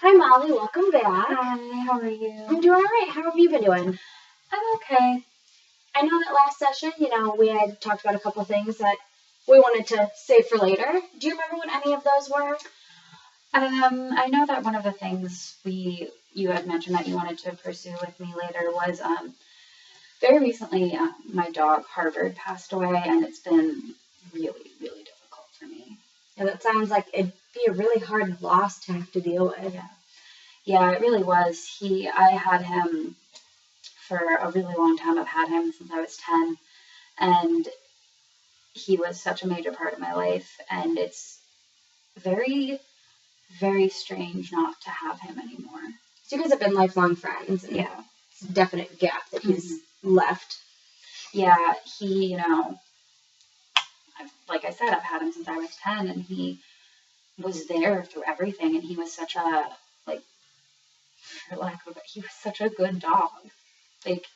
Hi Molly, welcome back. Hi, how are you? I'm doing all right. How have you been doing? I'm okay. I know that last session, we had talked about a couple things that we wanted to save for later. Do you remember what any of those were? I know that one of the things you had mentioned that you wanted to pursue with me later was very recently my dog Harvard passed away, and it's been really, really difficult for me. Yeah, that sounds like it'd be a really hard loss to have to deal with. Yeah, it really was. I had him for a really long time. I've had him since I was 10, and he was such a major part of my life, and it's very, very strange not to have him anymore. So you guys have been lifelong friends. And Yeah. It's a definite gap that he's left. Yeah, like I said, I've had him since I was 10, and he was there through everything, and he was such a, like, for lack of a, he was such a good dog. Like,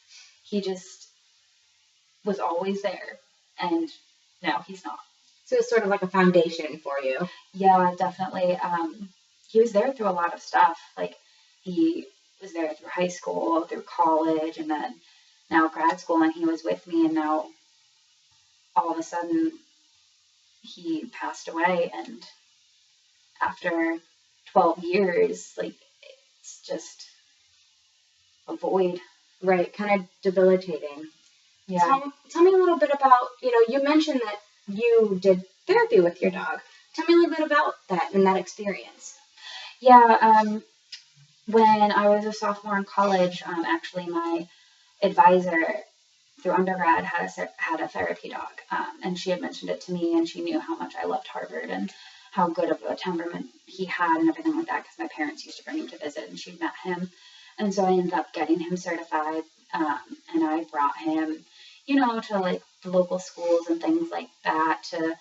he just was always there, and now he's not. So it's sort of like a foundation for you. Yeah, definitely. He was there through a lot of stuff. Like, he was there through high school, through college, and then now grad school, and he was with me, and now all of a sudden he passed away, and after 12 years, like, it's just a void. Right, kind of debilitating. Yeah. Tell me a little bit about, you mentioned that you did therapy with your dog. Tell me a little bit about that and that experience. Yeah, when I was a sophomore in college, actually my advisor through undergrad had a therapy dog, and she had mentioned it to me, and she knew how much I loved Harvard and how good of a temperament he had and everything like that, because my parents used to bring him to visit, and she'd met him, and so I ended up getting him certified, and I brought him, to like the local schools and things like that to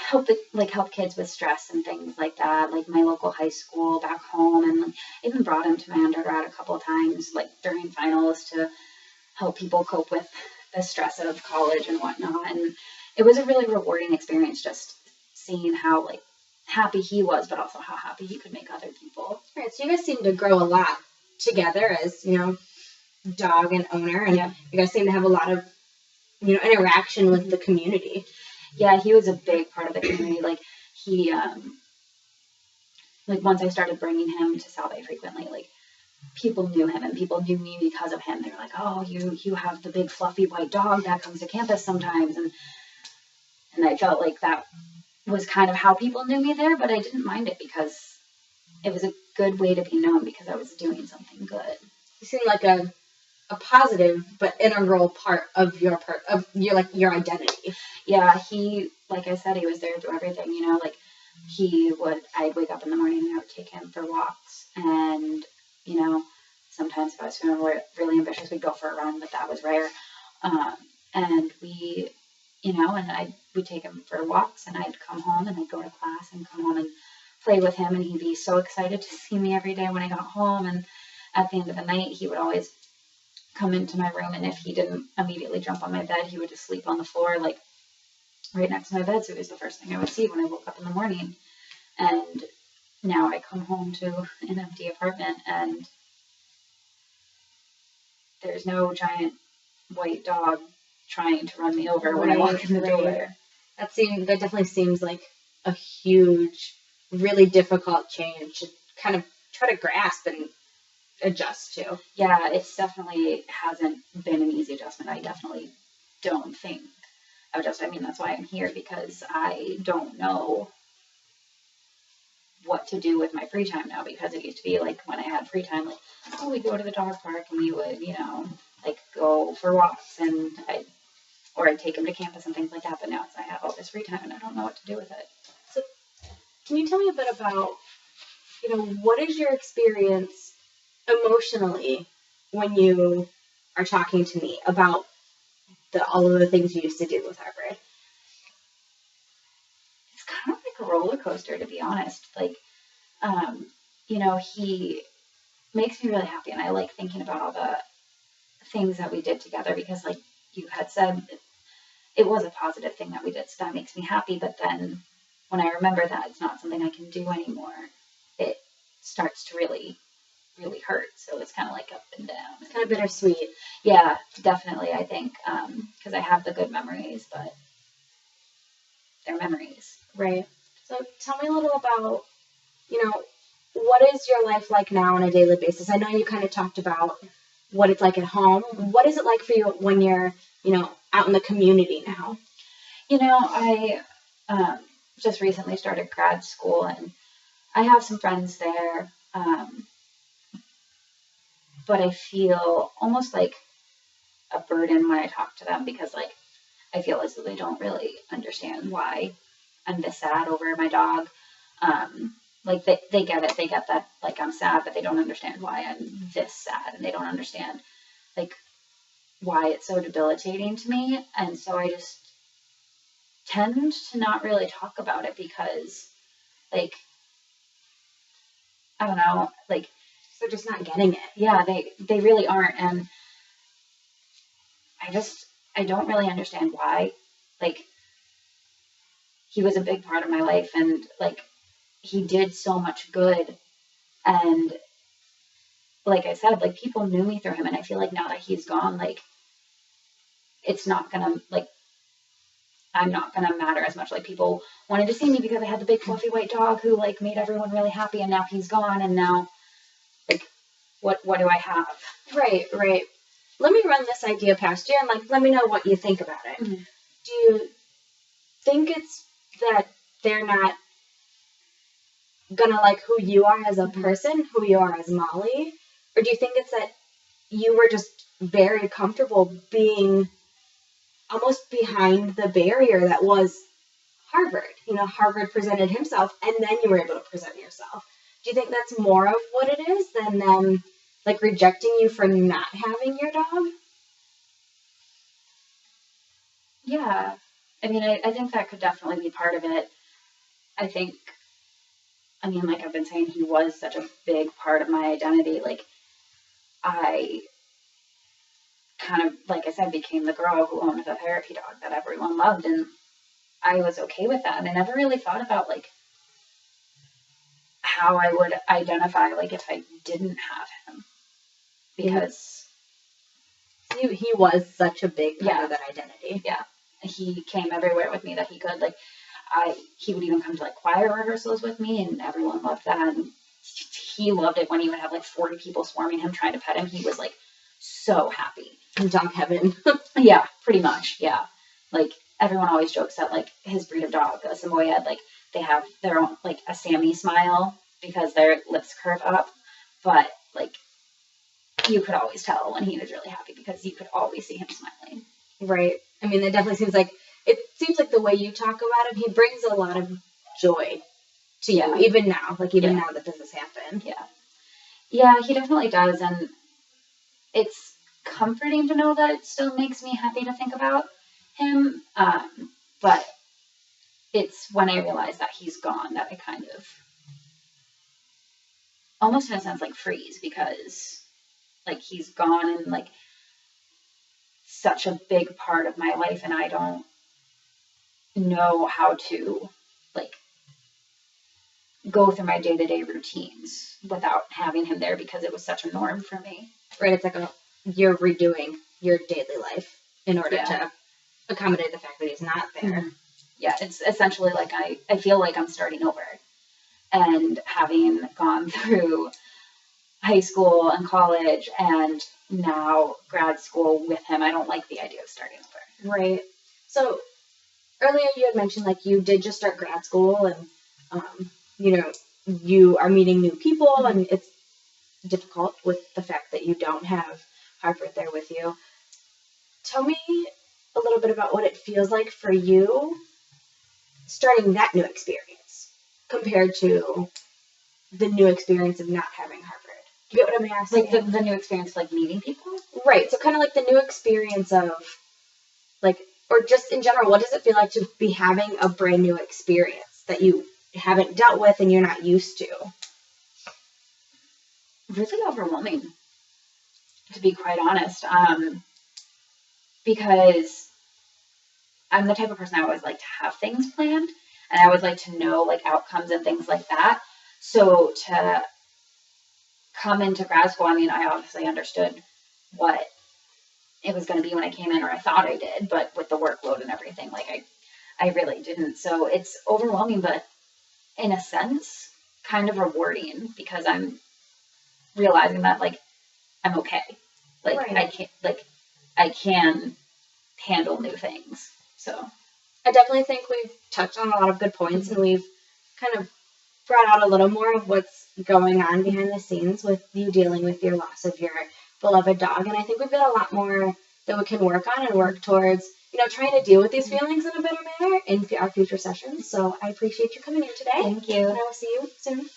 help kids with stress and things like that, like my local high school back home, and even brought him to my undergrad a couple of times, like during finals, to help people cope with the stress of college and whatnot. And it was a really rewarding experience, just seeing how like happy he was, but also how happy he could make other people. Right, so you guys seem to grow a lot together as, dog and owner, and you guys seem to have a lot of, interaction with the community. Yeah, he was a big part of the community. Like, he, like, once I started bringing him to South Bay frequently, like, people knew him and people knew me because of him. They were like, oh, you have the big fluffy white dog that comes to campus sometimes. And I felt like that was kind of how people knew me there, but I didn't mind it because it was a good way to be known because I was doing something good. You seem like a positive but integral part of your identity. Yeah, like I said, he was there through everything, like I'd wake up in the morning and I would take him for walks, and, sometimes if I was feeling really ambitious, we'd go for a run, but that was rare. And we'd take him for walks, and I'd come home and I'd go to class and come home and play with him, and he'd be so excited to see me every day when I got home. And at the end of the night, he would always come into my room, and if he didn't immediately jump on my bed, he would just sleep on the floor, like right next to my bed. So it was the first thing I would see when I woke up in the morning. And now I come home to an empty apartment, and there's no giant white dog trying to run me over when I walk in the door. That definitely seems like a huge, really difficult change to kind of try to grasp and adjust to. Yeah, it's definitely hasn't been an easy adjustment. I definitely don't think I've just, that's why I'm here, because I don't know what to do with my free time now, because it used to be like when I had free time, like, oh, we'd go to the dog park and we would, like go for walks, and I'd take him to campus and things like that. But now I have all this free time and I don't know what to do with it. So can you tell me a bit about, what is your experience emotionally when you are talking to me about all of the things you used to do with Harvard? It's kind of like a roller coaster, to be honest. Like, he makes me really happy, and I like thinking about all the things that we did together, because like you had said, it was a positive thing that we did, so that makes me happy. But then when I remember that it's not something I can do anymore, it starts to really, really hurt. So it's kind of like up and down. It's kind of bittersweet. Yeah, definitely. I think because I have the good memories, but they're memories. Right. So tell me a little about, what is your life like now on a daily basis? I know you kind of talked about what it's like at home. What is it like for you when you're, out in the community now? I just recently started grad school, and I have some friends there, but I feel almost like a burden when I talk to them because, like, I feel as though they don't really understand why I'm this sad over my dog. Like they get it. They get that, like, I'm sad, but they don't understand why I'm this sad, and they don't understand, like, why it's so debilitating to me. And so I just tend to not really talk about it because, like, I don't know, like, they're just not getting it. Yeah, they really aren't. And I don't really understand why. Like, he was a big part of my life, and, like, he did so much good. And like I said, like, people knew me through him, and I feel like now that he's gone, like, it's not gonna, like, I'm not gonna matter as much. Like, people wanted to see me because I had the big fluffy white dog who, like, made everyone really happy, and now he's gone, and now, like, what do I have? Right. Let me run this idea past you, and, like, let me know what you think about it. Mm-hmm. Do you think it's that they're not gonna like who you are as a person, who you are as Molly? Or do you think it's that you were just very comfortable being almost behind the barrier that was Harvard? Harvard presented himself, and then you were able to present yourself. Do you think that's more of what it is than them, like, rejecting you for not having your dog? Yeah. I mean, I think that could definitely be part of it. Like I've been saying, he was such a big part of my identity. Like, I kind of, like I said, became the girl who owned the therapy dog that everyone loved, and I was okay with that. And I never really thought about, like, how I would identify, like, if I didn't have him, because he was such a big part of that identity. Yeah, he came everywhere with me that he could. Like, he would even come to, like, choir rehearsals with me, and everyone loved that. And he loved it when he would have, like, 40 people swarming him trying to pet him. He was, like, so happy. Dog heaven. Yeah, pretty much. Yeah, like, everyone always jokes that, like, his breed of dog, a Samoyed, like, they have their own, like, a Sammy smile because their lips curve up, but, like, you could always tell when he was really happy because you could always see him smiling. Right. I mean, it definitely seems like the way you talk about him, he brings a lot of joy to you, even now. Like, even now that this has happened. Yeah. Yeah, he definitely does. And it's comforting to know that it still makes me happy to think about him. But it's when I realize that he's gone that I kind of, almost in a sense, like, freeze, because, like, he's gone and, like, such a big part of my life, and I don't know how to, like, go through my day-to-day routines without having him there because it was such a norm for me. Right, it's like you're redoing your daily life in order to accommodate the fact that he's not there. Mm-hmm. Yeah, it's essentially like I feel like I'm starting over. And having gone through high school and college and now grad school with him, I don't like the idea of starting over. Right. So earlier you had mentioned, like, you did just start grad school, and you are meeting new people, and it's difficult with the fact that you don't have Harvard there with you. Tell me a little bit about what it feels like for you starting that new experience compared to the new experience of not having Harvard. Do you get what I'm asking? Like, the new experience of, like, meeting people? Right. So kind of like the new experience of, like, or just in general, what does it feel like to be having a brand new experience that you haven't dealt with and you're not used to? Really overwhelming, to be quite honest. Because I'm the type of person I always like to have things planned, and I always like to know, like, outcomes and things like that. So to come into grad school, I mean, I obviously understood what it was going to be when I came in, or I thought I did, but with the workload and everything, like I really didn't. So it's overwhelming, but in a sense, kind of rewarding, because I'm realizing that like I'm okay. Like Right. I can handle new things. So I definitely think we've touched on a lot of good points, and we've kind of brought out a little more of what's going on behind the scenes with you dealing with your loss of your beloved dog. And I think we've got a lot more that we can work on and work towards, trying to deal with these feelings in a better manner in our future sessions. So I appreciate you coming in today. thank you. And I will see you soon.